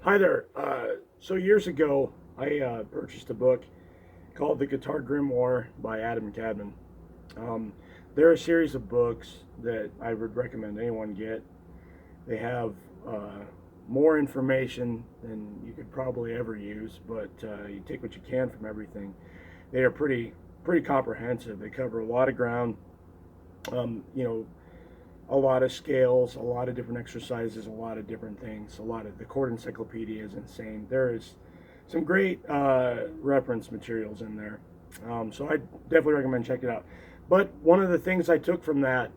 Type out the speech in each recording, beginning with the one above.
Hi there. So years ago, I purchased a book called The Guitar Grimoire by Adam Cadman. Um, they're a series of books that I would recommend anyone get. They have more information than you could probably ever use, but you take what you can from everything. They are pretty comprehensive. They cover a lot of ground. You know, a lot of scales, a lot of different exercises, a lot of different things. A lot of the chord encyclopedia is insane. There is some great reference materials in there. So I definitely recommend checking it out. But one of the things I took from that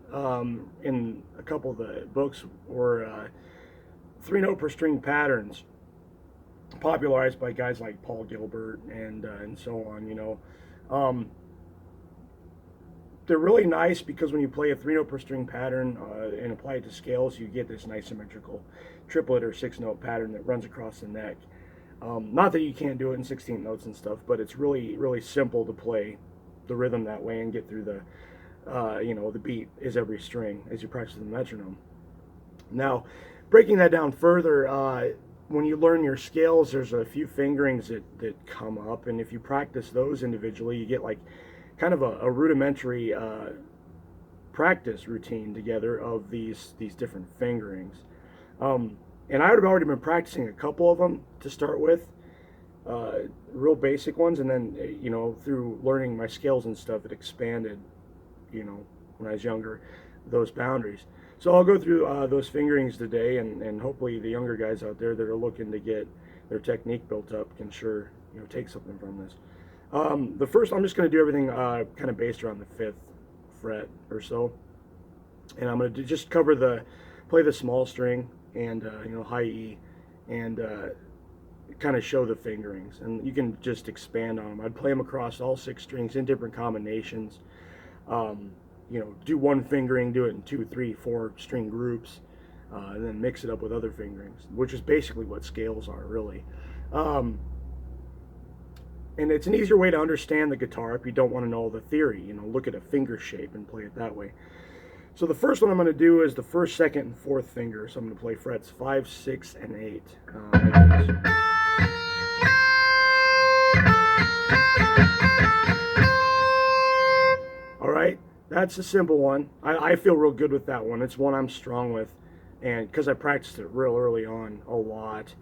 in a couple of the books were three note per string patterns, popularized by guys like Paul Gilbert and so on. Um, they're really nice because when you play a three note per string pattern and apply it to scales, you get this nice symmetrical triplet or six note pattern that runs across the neck. Not that you can't do it in 16 notes and stuff, but it's really simple to play the rhythm that way and get through the beat is every string as you practice the metronome. Now, breaking that down further, when you learn your scales, there's a few fingerings that come up, and if you practice those individually, you get like kind of a rudimentary practice routine together of these different fingerings. And I would have already been practicing a couple of them to start with, real basic ones, and then through learning my scales and stuff, it expanded, when I was younger, those boundaries. So I'll go through those fingerings today, and hopefully the younger guys out there that are looking to get their technique built up can sure take something from this. The first, I'm just going to do everything kind of based around the 5th fret or so, and I'm going to just play the small string and high E, and kind of show the fingerings, and you can just expand on them. I'd play them across all 6 strings in different combinations. Do one fingering, do it in 2, 3, 4 string groups, and then mix it up with other fingerings, which is basically what scales are really. And it's an easier way to understand the guitar if you don't want to know the theory. Look at a finger shape and play it that way. So the first one I'm going to do is the 1st, 2nd, and 4th finger. So I'm going to play frets 5, 6, and 8. Like this. All right, that's a simple one. I feel real good with that one. It's one I'm strong with, and because I practiced it real early on a lot.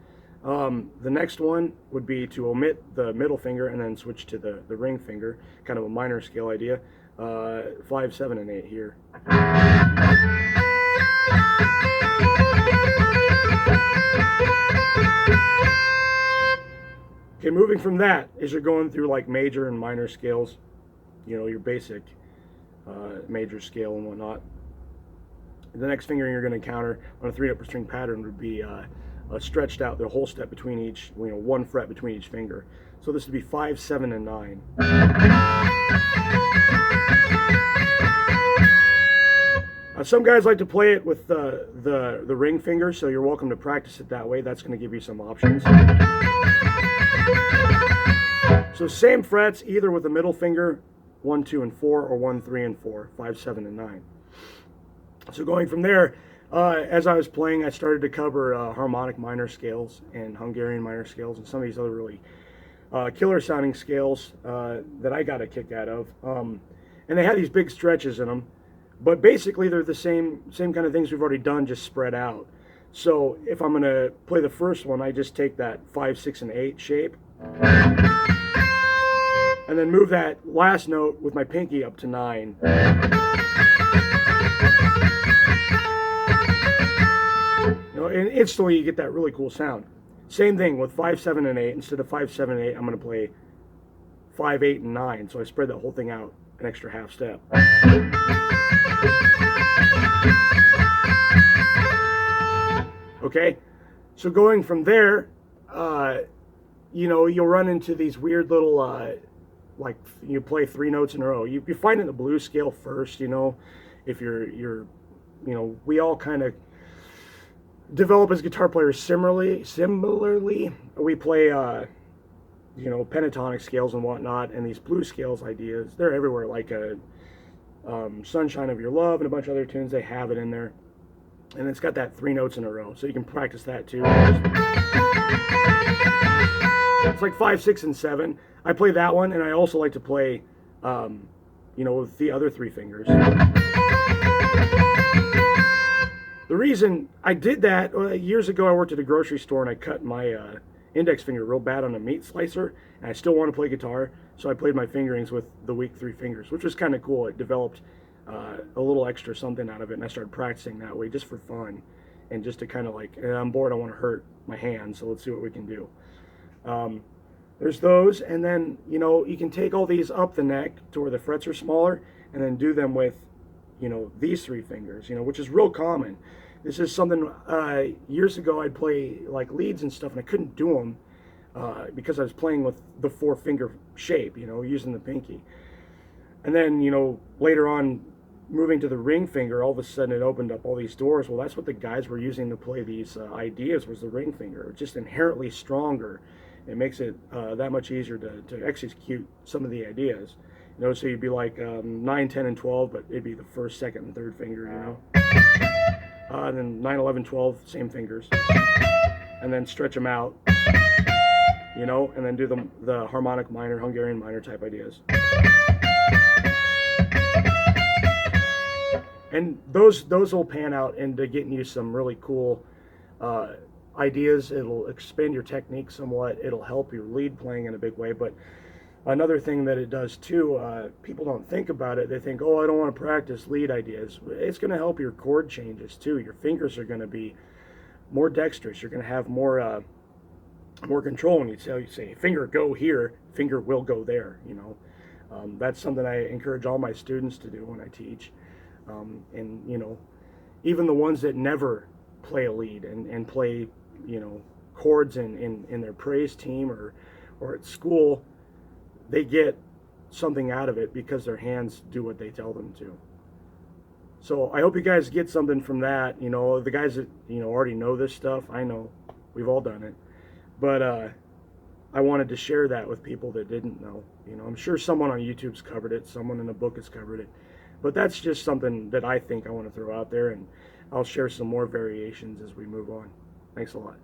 The next one would be to omit the middle finger and then switch to the ring finger, kind of a minor scale idea. 5, 7, and 8 here. Okay, moving from that, as you're going through like major and minor scales, your basic major scale and whatnot. The next fingering you're going to encounter on a 3 note per string pattern would be stretched out the whole step between each, 1 fret between each finger. So this would be 5, 7, and 9. Some guys like to play it with the ring finger, so you're welcome to practice it that way. That's going to give you some options. So same frets, either with the middle finger, 1, 2, and 4, or 1, 3, and 4, 5, 7, and 9. So going from there, as I was playing, I started to cover harmonic minor scales and Hungarian minor scales and some of these other really killer sounding scales that I got a kick out of. And they had these big stretches in them, but basically they're the same kind of things we've already done, just spread out. So if I'm going to play the first one, I just take that 5, 6, and 8 shape, and then move that last note with my pinky up to 9. And instantly you get that really cool sound. Same thing with 5, 7, and 8. Instead of 5, 7, and 8, I'm going to play 5, 8, and 9. So I spread that whole thing out an extra half step. Okay, so going from there, you'll run into these weird little, like you play 3 notes in a row. You find it in the blues scale first, if you're we all kind of develop as guitar players similarly. We play pentatonic scales and whatnot, and these blues scales ideas, they're everywhere, like a Sunshine of Your Love and a bunch of other tunes, they have it in there. And it's got that 3 notes in a row, so you can practice that too. it's like 5, 6, and 7. I play that one, and I also like to play, with the other 3 fingers. The reason I did that, years ago I worked at a grocery store and I cut my index finger real bad on a meat slicer, and I still want to play guitar, so I played my fingerings with the weak 3 fingers, which was kind of cool. It developed a little extra something out of it, and I started practicing that way just for fun, and just to kind of like, I'm bored, I want to hurt my hands, so let's see what we can do. There's those, and then, you can take all these up the neck to where the frets are smaller, and then do them with, these 3 fingers, which is real common. This is something, years ago I'd play like leads and stuff, and I couldn't do them because I was playing with the 4-finger shape, using the pinky. And then, later on, moving to the ring finger, all of a sudden it opened up all these doors. Well, that's what the guys were using to play these ideas, was the ring finger. It's just inherently stronger. It makes it that much easier to execute some of the ideas. So you'd be like 9, 10, and 12, but it'd be the 1st, 2nd, and 3rd finger, and then 9, 11, 12, same fingers. And then stretch them out, and then do the harmonic minor, Hungarian minor type ideas. And those will pan out into getting you some really cool ideas. It'll expand your technique somewhat. It'll help your lead playing in a big way. But another thing that it does too, people don't think about it. They think, oh, I don't want to practice lead ideas. It's going to help your chord changes too. Your fingers are going to be more dexterous. You're going to have more control. When you say finger go here, finger will go there. That's something I encourage all my students to do when I teach. And even the ones that never play a lead and play chords in their praise team or at school, they get something out of it because their hands do what they tell them to. So I hope you guys get something from that. The guys that already know this stuff, I know we've all done it, but I wanted to share that with people that didn't know. I'm sure someone on YouTube's covered it, someone in a book has covered it, but that's just something that I think I want to throw out there, and I'll share some more variations as we move on. Thanks a lot.